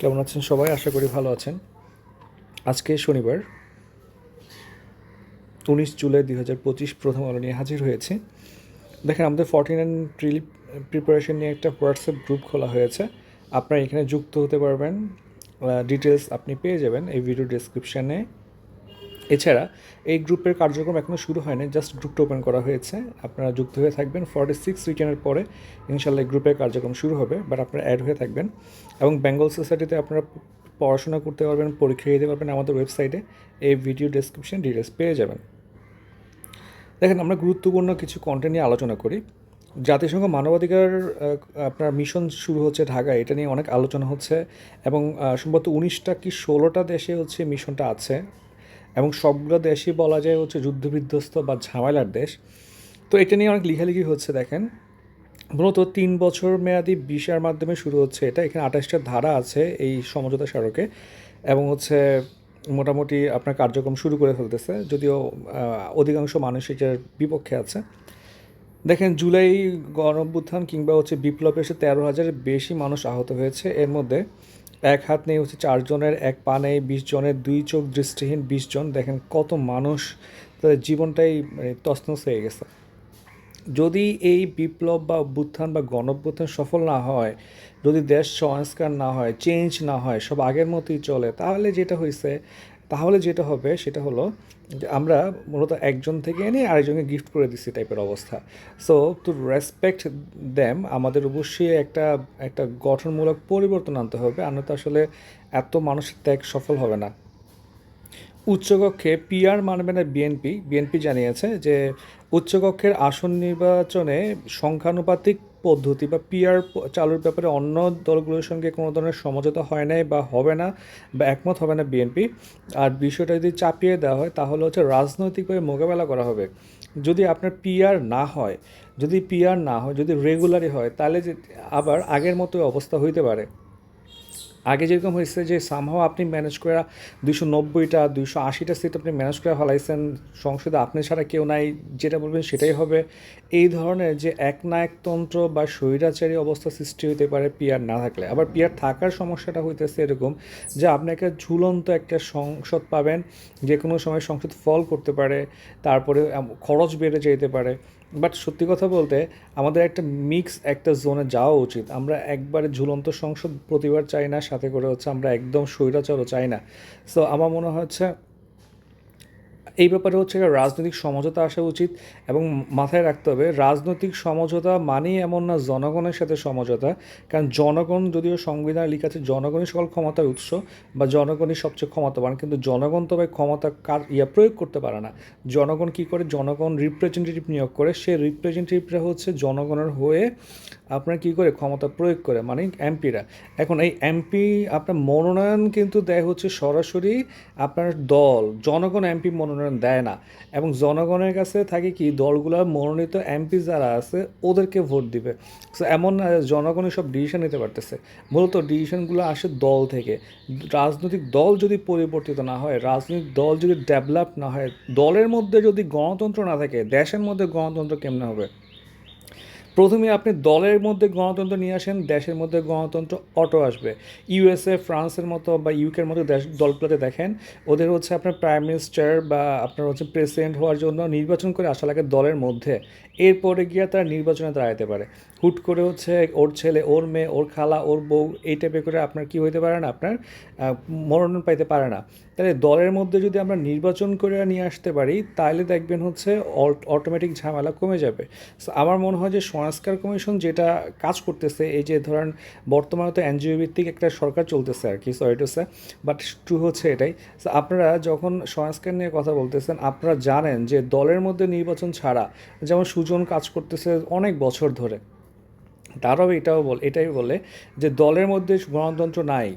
কেমন আছেন সবাই? আশা করি ভালো আছেন। আজকে শনিবার 19 জুলাই 2025 প্রথম আলো নিয়ে হাজির হয়েছি। দেখেন, আমাদের 49 ট্রিপ প্রিপারেশন নিয়ে একটা হোয়াটসঅ্যাপ গ্রুপ খোলা হয়েছে। আপনারা এখানে যুক্ত হতে পারবেন। ডিটেলস আপনি পেয়ে যাবেন এই ভিডিও ডেসক্রিপশানে। এছাড়া এই গ্রুপের কার্যক্রম এখনও শুরু হয়নি, জাস্ট গ্রুপটা ওপেন করা হয়েছে। আপনারা যুক্ত হয়ে থাকবেন। 46 উইকেন্ডের পরে ইনশাল্লাহ এই গ্রুপের কার্যক্রম শুরু হবে, বাট আপনারা অ্যাড হয়ে থাকবেন। এবং বেঙ্গল সোসাইটিতে আপনারা পড়াশোনা করতে পারবেন, পরীক্ষা দিতে পারবেন। আমাদের ওয়েবসাইটে এই ভিডিও ডেসক্রিপশন ডিটেলস পেয়ে যাবেন। দেখেন, আমরা গুরুত্বপূর্ণ কিছু কন্টেন্ট নিয়ে আলোচনা করি। জাতিসংঘ মানবাধিকার আপনার মিশন শুরু হচ্ছে ঢাকায়, এটা নিয়ে অনেক আলোচনা হচ্ছে। এবং সম্ভবত 19টা কি 16টা দেশে হচ্ছে মিশনটা আছে। এবং সবগুলো দেশই বলা যায় হচ্ছে যুদ্ধবিধ্বস্ত বা ঝামেলার দেশ। তো এটা নিয়ে অনেক লিখালিখি হচ্ছে। দেখেন, মূলত 3 বছর মেয়াদি ভিসার মাধ্যমে শুরু হচ্ছে এটা। এখানে 28টা ধারা আছে এই সমঝোতা স্মারকে। এবং হচ্ছে মোটামুটি আপনার কার্যক্রম শুরু করে ফেলতেছে, যদিও অধিকাংশ মানুষ এটার বিপক্ষে আছে। দেখেন, জুলাই গণঅভ্যুত্থান কিংবা হচ্ছে বিপ্লবে এসে 13,000-এর বেশি মানুষ আহত হয়েছে। এর মধ্যে এক হাত নেই হচ্ছে 4 জনের, এক পা নেই 20 জনের, 2 চোখ দৃষ্টিহীন 20 জন। দেখেন কত মানুষ, তাদের জীবনটাই তছনছ হয়ে গেছে। যদি এই বিপ্লব বা অভ্যুত্থান বা গণঅভ্যুত্থান সফল না হয়, যদি দেশ সংস্কার না হয়, চেঞ্জ না হয়, সব আগের মতোই চলে, তাহলে যেটা হবে সেটা হলো যে আমরা মূলত একজন থেকে এনে আরেকজনকে গিফট করে দিচ্ছি টাইপের অবস্থা। সো টু রেসপেক্ট দ্যাম আমাদের অবশ্যই একটা একটা গঠনমূলক পরিবর্তন আনতে হবে, আনতে আসলে এত মানুষের ত্যাগ সফল হবে না। উচ্চকক্ষে পিআর মানবে না বিএনপি। বিএনপি জানিয়েছে যে উচ্চকক্ষের আসন নির্বাচনে সংখ্যানুপাতিক পদ্ধতি বা পিআর চালুর ব্যাপারে অন্য দলগুলোর সঙ্গে কোনো ধরনের সমঝোতা হয় নাই বা হবে না, বা একমত হবে না বিএনপি। আর বিষয়টা যদি চাপিয়ে দেওয়া হয় তাহলে হচ্ছে রাজনৈতিকভাবে মোকাবেলা করা হবে। যদি আপনার পিআর না হয়, যদি রেগুলারই হয়, তাহলে যে আবার আগের মতো অবস্থা হইতে পারে। আগে যেরকম হয়েছে যে সামহাও আপনি ম্যানেজ করে 290টা 280টা সিট আপনি ম্যানেজ করে ফেলাইছেন, সংসদে আপনি ছাড়া কেউ নাই, যেটা বলবেন সেটাই হবে। এই ধরনের যে একনায়কতন্ত্র বা স্বৈরাচারী অবস্থা সৃষ্টি হতে পারে পিআর না থাকলে। আবার পিআর থাকার সমস্যাটা হইতেছে এরকম যে আপনি একটা ঝুলন্ত একটা সংসদ পাবেন, যে কোনো সময় সংসদ ফল করতে পারে, তারপরে খরচ বেড়ে যেতে পারে। বাট সত্যি কথা বলতে আমাদের একটা মিক্স একটা জোনে যাওয়া উচিত। আমরা একবারে ঝুলন্ত সংসদ প্রতিবার চাই না, সাথে করে হচ্ছে আমরা একদম স্বৈরাচারও চাই না। সো আমার মনে হচ্ছে এই ব্যাপারে হচ্ছে রাজনৈতিক সমঝোতা আসা উচিত। এবং মাথায় রাখতে হবে, রাজনৈতিক সমঝোতা মানেই এমন না জনগণের সাথে সমঝোতা। কারণ জনগণ, যদিও সংবিধান লেখা আছে জনগণই সকল ক্ষমতার উৎস বা জনগণই সবচেয়ে ক্ষমতাবান, কিন্তু জনগণ তো ভাই ক্ষমতা প্রয়োগ করতে পারে না। জনগণ কী করে? জনগণ রিপ্রেজেন্টেটিভ নিয়োগ করে, সে রিপ্রেজেন্টেটিভরা হচ্ছে জনগণের হয়ে আপনার কী করে ক্ষমতা প্রয়োগ করে, মানে এমপিরা। এখন এই এমপি আপনার মনোনয়ন কিন্তু দেয় হচ্ছে সরাসরি আপনার দল, জনগণ এমপি মনোনয়ন দেয় না। এবং জনগণের কাছে থাকে কি, দলগুলোর মনোনীত এমপি যারা আছে ওদেরকে ভোট দিবে। সো এমন না জনগণই সব ডিসিশন নিতে পারতেছে, মূলত ডিসিশনগুলো আসে দল থেকে। রাজনৈতিক দল যদি পরিবর্তিত না হয়, রাজনৈতিক দল যদি ডেভেলপ না হয়, দলের মধ্যে যদি গণতন্ত্র না থাকে, দেশের মধ্যে গণতন্ত্র কেমনে হবে? প্রথমে আপনি দলের মধ্যে গণতন্ত্র নিয়ে আসেন, দেশের মধ্যে গণতন্ত্র অটো আসবে। ইউএসএ, ফ্রান্সের মতো বা ইউকের মতো দলগুলোতে দেখেন, ওদের হচ্ছে আপনার প্রাইম মিনিস্টার বা আপনার হচ্ছে প্রেসিডেন্ট হওয়ার জন্য নির্বাচন করে আসা লাগে দলের মধ্যে। এরপরে গিয়ে তারা নির্বাচনে দাঁড়াতে পারে। হুট করে হচ্ছে ওর ছেলে, ওর মেয়ে, ওর খালা, ওর বউ, এই টাইপের করে আপনার কি হইতে পারে না, আপনার মনোনয়ন পাইতে পারে না। তাহলে দলের মধ্যে যদি আমরা নির্বাচন করে নিয়ে আসতে পারি, তাহলে দেখবেন হচ্ছে অটোমেটিক ঝামেলা কমে যাবে। সো আমার মনে হয় যে সংস্কার কমিশন যেটা কাজ করতেছে, এই যে ধরেন বর্তমানে তো এনজিও ভিত্তিক একটা সরকার চলতেছে আর কি, সো ইট হচ্ছে, বাট ট্রু হচ্ছে এটাই। সো আপনারা যখন সংস্কার নিয়ে কথা বলতেছেন, আপনারা জানেন যে দলের মধ্যে নির্বাচন ছাড়া, যেমন সুজন কাজ করতেছে অনেক বছর ধরে, তারাও এটাই বলে যে দলের মধ্যে গণতন্ত্র নাই,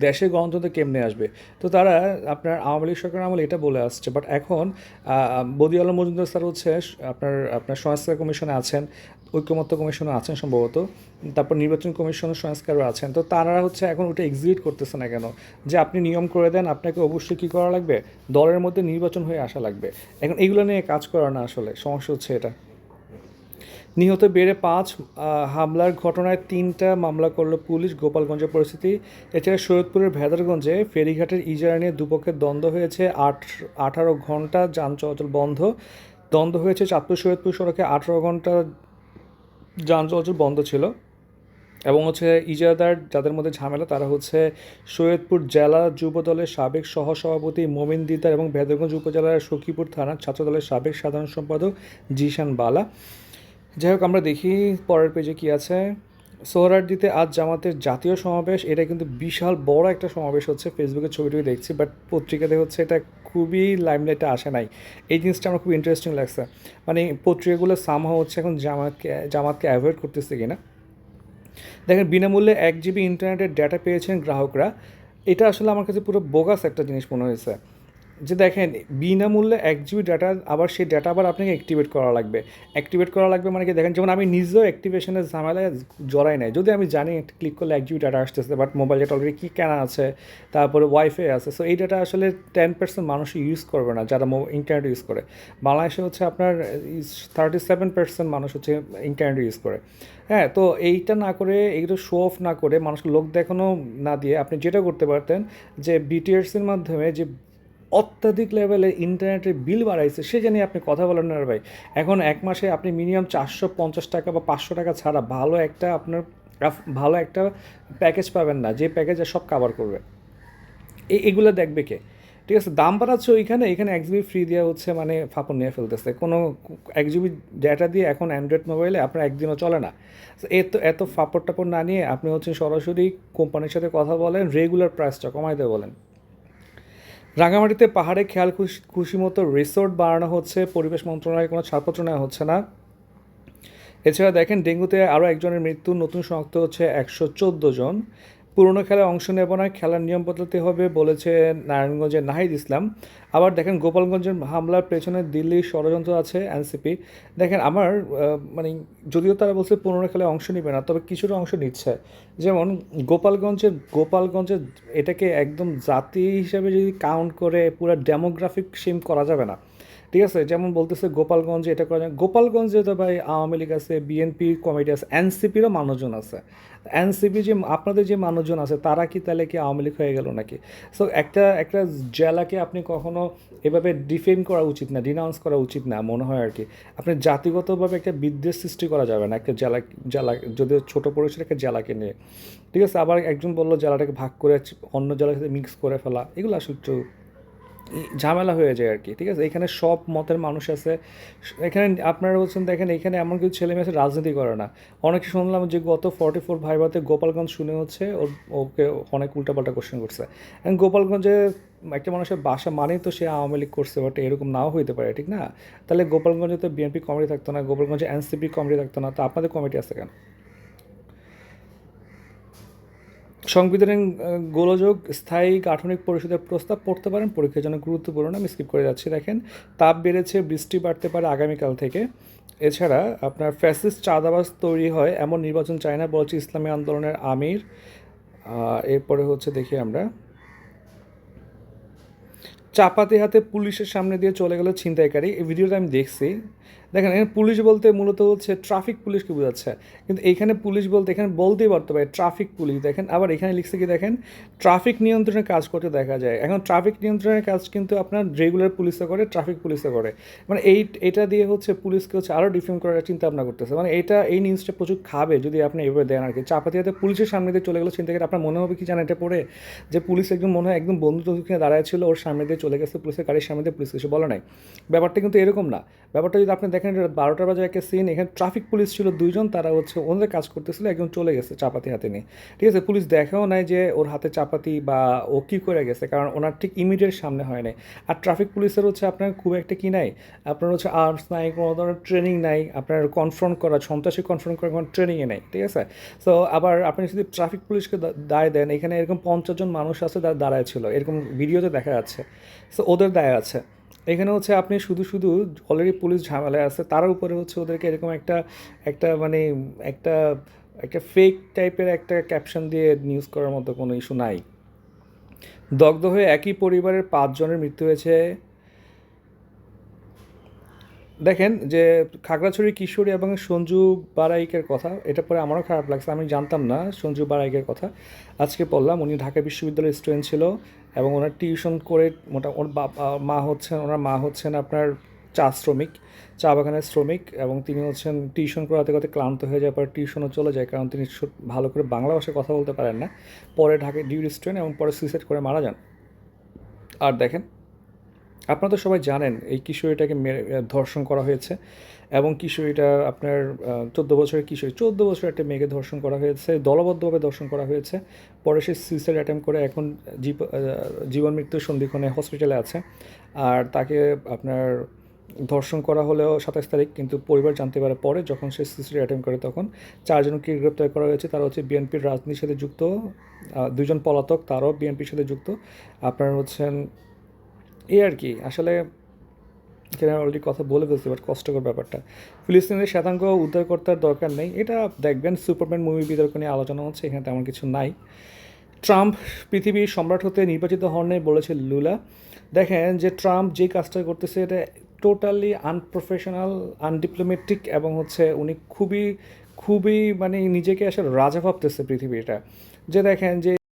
দেশে গণতন্ত্র কেমনে আসবে। তো তারা আপনার আওয়ামী লীগ সরকার আমলে এটা বলে আসছে। বাট এখন বদি আলম মজুমদার স্যার হচ্ছে আপনার আপনার সংস্কার কমিশনে আছেন, ঐক্যমত্য কমিশনে আছেন সম্ভবত, তারপর নির্বাচন কমিশনের সংস্কারও আছেন। তো তারা হচ্ছে এখন ওটা এক্সিকিউট করতেছে না কেন? যে আপনি নিয়ম করে দেন, আপনাকে অবশ্যই কী করা লাগবে, দলের মধ্যে নির্বাচন হয়ে আসা লাগবে। এখন এইগুলো নিয়ে কাজ করা না, আসলে সমস্যা হচ্ছে এটা। নিহত বেড়ে 5, হামলার ঘটনায় 3টা মামলা করল পুলিশ। গোপালগঞ্জের পরিস্থিতি। এছাড়া সৈয়দপুরের ভেদরগঞ্জে ফেরিঘাটের ইজারা নিয়ে দুপক্ষের দ্বন্দ্ব হয়েছে, 18 ঘন্টা যান চলাচল বন্ধ। দ্বন্দ্ব হয়েছে চাঁদপুর সৈয়দপুর সড়কে, 18 ঘন্টা যান চলাচল বন্ধ ছিল। এবং হচ্ছে ইজারাদার যাদের মধ্যে ঝামেলা তারা হচ্ছে সৈয়দপুর জেলা যুব দলের সাবেক সহসভাপতি মোমিন দিদার এবং ভেদরগঞ্জ উপজেলার সখীপুর থানার ছাত্রদলের সাবেক সাধারণ সম্পাদক জিশান বালা। যাই হোক, আমরা দেখি পরের পেজে কি আছে। সোহরাওয়ার্দীতে আজ জামাতের জাতীয় সমাবেশ। এটা কিন্তু বিশাল বড় একটা সমাবেশ হচ্ছে, ফেসবুকের ছবিটুকু দেখছি, বাট পত্রিকাতে হচ্ছে এটা খুবই লাইমলাইটে আসে নাই। এই জিনিসটা আমার খুব ইন্টারেস্টিং লাগছে, মানে পত্রিকাগুলো সামহাও হচ্ছে এখন জামাতকে অ্যাভয়েড করতেছে কিনা। দেখেন, বিনামূল্যে 1 GB ইন্টারনেটের ডেটা পেয়েছেন গ্রাহকরা। এটা আসলে আমার কাছে পুরো বোগাস একটা জিনিস মনে হয়েছে, যে দেখেন বিনামূল্যে 1 GB ডাটা, আবার সেই ডাটা আবার আপনাকে অ্যাক্টিভেট করা লাগবে। অ্যাক্টিভেট করা লাগবে মানে কি, দেখেন যেমন আমি নিজেও অ্যাক্টিভেশনের ঝামেলায় জড়াই নাই, যদি আমি জানি একটা ক্লিক করলে 1 GB ডাটা আসতেছে, বাট মোবাইল ডাটা অলরেডি কী কেনা আছে, তারপরে ওয়াইফাই আছে। সো এই ডাটা আসলে 10% মানুষ ইউজ করবে না যারা ইন্টারনেট ইউজ করে। বাংলাদেশে হচ্ছে আপনার 37% মানুষ হচ্ছে ইন্টারনেট ইউজ করে। হ্যাঁ, তো এইটা না করে, এইগুলো শো অফ না করে, মানুষকে লোক দেখানো না দিয়ে আপনি যেটা করতে পারতেন, যে বিটিআরসির মাধ্যমে যে অত্যাধিক লেভেলে ইন্টারনেটের বিল বাড়াইছে সে জানিয়ে আপনি কথা বলেন না ভাই। এখন 1 মাসে আপনি মিনিমাম 450 টাকা বা 500 টাকা ছাড়া ভালো একটা প্যাকেজ পাবেন না, যে প্যাকেজে সব কাভার করবে। এগুলো দেখবে কে? ঠিক আছে, দাম বাড়াচ্ছে ওইখানে, এখানে 1 GB ফ্রি দেওয়া হচ্ছে, মানে ফাপড় নিয়ে ফেলতেছে। কোনো 1 GB ডেটা দিয়ে এখন অ্যান্ড্রয়েড মোবাইলে আপনার একদিনও চলে না। এত ফাপড় টাপড় না নিয়ে আপনি হচ্ছে সরাসরি কোম্পানির সাথে কথা বলেন, রেগুলার প্রাইসটা কমাইতে বলেন। রাঙামাটিতে পাহাড়ে খেয়াল খুশি মতো রিসোর্ট বানানো হচ্ছে, পরিবেশ মন্ত্রণালয়ের কোনো ছাড়পত্র নেওয়া হচ্ছে না। এছাড়া দেখেন, ডেঙ্গুতে আরও একজনের মৃত্যু, নতুন শনাক্ত হচ্ছে 114 জন। পুরনো খেলায় অংশ নেব না, খেলার নিয়ম বদলাতে হবে বলেছে নারায়ণগঞ্জের নাহিদ ইসলাম। আবার দেখেন, গোপালগঞ্জের হামলার পেছনে দিল্লির ষড়যন্ত্র আছে এনসিপি। দেখেন আমার মানে, যদিও তারা বলছে পুরনো খেলায় অংশ নেবে না, তবে কিছুটা অংশ নিচ্ছে। যেমন গোপালগঞ্জের এটাকে একদম জাতি হিসেবে যদি কাউন্ট করে পুরো ডেমোগ্রাফিক সিম করা যাবে না। ঠিক আছে, যেমন বলতেছে গোপালগঞ্জে এটা করা যায়, গোপালগঞ্জে তো ভাই আওয়ামী লীগ আছে, বিএনপি কমিটি আছে, এনসিপিরও মানুষজন আছে। এনসিপি যে আপনাদের যে মানুষজন আছে তারা কি তাহলে কি আওয়ামী লীগ হয়ে গেল নাকি? সো একটা জেলাকে আপনি কখনো এভাবে ডিফেন্ড করা উচিত না, ডিনাউন্স করা উচিত না মনে হয় আর কি। আপনি জাতিগতভাবে একটা বিদ্বেষ সৃষ্টি করা যাবে না একটা জেলা যদিও ছোটো পরিসরে একটা জেলাকে নিয়ে। ঠিক আছে, আবার একজন বললো জেলাটাকে ভাগ করে অন্য জেলার সাথে মিক্স করে ফেলা, এগুলো আসলে একটু ঝামেলা হয়ে যায় আর কি। ঠিক আছে, এখানে সব মতের মানুষ আছে। এখানে আপনারা বলছেন, দেখেন এখানে এমন কিছু ছেলে মেয়ে আছে রাজনীতি করে না। অনেকে শুনলাম যে গত 44 ভাইভাতে গোপালগঞ্জ শুনে হচ্ছে ওকে অনেক উল্টাপাল্টা কোশ্চেন করছে। এখন গোপালগঞ্জে একটা মানুষের বাসা মানেই তো সে আওয়ামী লীগ করছে, বাট এরকম নাও হইতে পারে, ঠিক না? তাহলে গোপালগঞ্জে তো বিএনপি কমিটি থাকতো না, গোপালগঞ্জে এনসিপি কমিটি থাকতো না, তো আপনাদের কমিটি আছে কেন? সংবিধানের গোলযোগ, স্থায়ী গাঠনিক পরিষদের প্রস্তাব পড়তে পারেন, পরীক্ষার জন্য গুরুত্বপূর্ণ। আমি স্কিপ করে যাচ্ছি। দেখেন, তাপ বেড়েছে, বৃষ্টি বাড়তে পারে আগামীকাল থেকে। এছাড়া আপনার ফ্যাসিস্ট চাঁদাবাজ তৈরি হয় এমন নির্বাচন চায় না বলছে ইসলামী আন্দোলনের আমির। এরপরে হচ্ছে দেখি আমরা, চাপাতি হাতে পুলিশের সামনে দিয়ে চলে গেল ছিনতাইকারী। এই ভিডিওটা আমি দেখছি। দেখেন, এখানে পুলিশ বলতে মূলত হচ্ছে ট্রাফিক পুলিশকে বোঝাচ্ছে, কিন্তু এইখানে পুলিশ বলতে এখানে বলতেই পারতে পারে ট্রাফিক পুলিশ। দেখেন, আবার এখানে লিখছে কি, দেখেন ট্রাফিক নিয়ন্ত্রণের কাজ করতে দেখা যায়। এখন ট্রাফিক নিয়ন্ত্রণের কাজ কিন্তু আপনার রেগুলার পুলিশে করে, ট্রাফিক পুলিশে করে। মানে এটা দিয়ে হচ্ছে পুলিশকে হচ্ছে আরও ডিফেম করার চিন্তা ভাবনা করতেছে। মানে এই নিউজটা প্রচুর খাবে যদি আপনি এভাবে দেন আর কি। চাপাতি হাতে পুলিশের সামনে দিয়ে চলে গেলো ছিনতাইকারী। আপনার মনে হবে কি জানেন এটা পড়ে, যে পুলিশ একদম মনে হয় একদম বন্ধু কিনে দাঁড়ায় ছিল, ওর সামনে দিয়ে চলে গেছে, পুলিশের গাড়ির সামনে দিয়ে পুলিশ কিছু বলে নাই। ব্যাপারটা কিন্তু এরকম না। ব্যাপারটা যদি আপনি দেখেন 12টা বাজে একটা সিন, এখানে ট্রাফিক পুলিশ ছিল 2জন, তারা হচ্ছে ওদের কাজ করতেছিল, একজন চলে গেছে চাপাতি হাতে নিয়ে। ঠিক আছে, পুলিশ দেখাও নাই যে ওর হাতে চাপাতি বা ও কী করে গেছে, কারণ ওনার ঠিক ইমিডিয়েট সামনে হয় নাই। আর ট্রাফিক পুলিশের হচ্ছে আপনার খুব একটা কি নাই, আপনার হচ্ছে আর্মস নাই, কোনো ধরনের ট্রেনিং নাই, আপনার কনফ্রন্ট করা, সন্ত্রাসী কনফ্রন্ট করার কোনো ট্রেনিংয়ে নেই। ঠিক আছে, সো আবার আপনি যদি ট্রাফিক পুলিশকে দায় দেন, এখানে এরকম 50 জন মানুষ আছে যারা দাঁড়ায় ছিল, এরকম ভিডিওতে দেখা যাচ্ছে। সো ওদের দায় আছে। এখানে হচ্ছে আপনি শুধু অলরেডি পুলিশ ঝামেলায় আছে, তার উপরে হচ্ছে ওদেরকে এরকম একটা মানে একটা একটা ফেক টাইপের একটা ক্যাপশন দিয়ে নিউজ করার মতো কোনো ইস্যু নাই। দগ্ধ হয়ে একই পরিবারের 5 জনের মৃত্যু হয়েছে। দেখেন যে খাগড়াছড়ির কিশোরী এবং সঞ্জু বারাইকের কথা, এটা পরে আমারও খারাপ লাগছে, আমি জানতাম না সঞ্জু বারাইকের কথা, আজকে পড়লাম। উনি ঢাকা বিশ্ববিদ্যালয়ের স্টুডেন্ট ছিল এবং ওনার টিউশন করে ওর বাবা ওনার মা হচ্ছেন আপনার চা শ্রমিক, চা বাগানের শ্রমিক, এবং তিনি হচ্ছেন টিউশন করাতে করাতে ক্লান্ত হয়ে যায়, পরে টিউশনও চলে যায় কারণ তিনি ভালো করে বাংলা ভাষায় কথা বলতে পারেন না। পরে ঢাকায় ডিউটি স্টুডেন্ট এবং পরে সুইসাইড করে মারা যান। আর দেখেন, আপনারা তো সবাই জানেন এই কিশোরীটাকে ধর্ষণ করা হয়েছে, এবং কিশোরীটা আপনার 14 বছরের কিশোরী, 14 বছরের একটা মেয়েকে ধর্ষণ করা হয়েছে, দলবদ্ধভাবে ধর্ষণ করা হয়েছে। পরে সে সুইসাইড অ্যাটেম্প করে এখন জীবন মৃত্যুর সন্ধিক্ষণে হসপিটালে আছে। আর তাকে আপনার ধর্ষণ করা হলেও 27 তারিখ, কিন্তু পরিবার জানতে পারে পরে যখন সে সুইসাইড অ্যাটেম্প করে। তখন 4জনকে গ্রেপ্তার করা হয়েছে, তারা হচ্ছে বিএনপির রাজনীতির সাথে যুক্ত, 2জন পলাতক তারাও বিএনপির সাথে যুক্ত। আপনার হচ্ছেন এই আর কি, আসলে এখানে অলরেডি কথা বলে ফেলছি, বাট কষ্টকর ব্যাপারটা। ফিলিস্তিনের শ্বেতাঙ্গ উদ্ধার করতে দরকার নেই, এটা দেখবেন সুপারম্যান মুভি বিতর্ক নিয়ে আলোচনা হচ্ছে, এখানে তেমন কিছু নাই। ট্রাম্প পৃথিবীর সম্রাট হতে নির্বাচিত হন নাই বলেছে লুলা। দেখেন যে ট্রাম্প যে কাজটা করতেছে এটা টোটালি আনপ্রফেশনাল, আনডিপ্লোমেটিক, এবং হচ্ছে উনি খুবই খুবই মানে নিজেকে আসলে রাজা ভাবতেছে পৃথিবীটা। যে দেখেন যে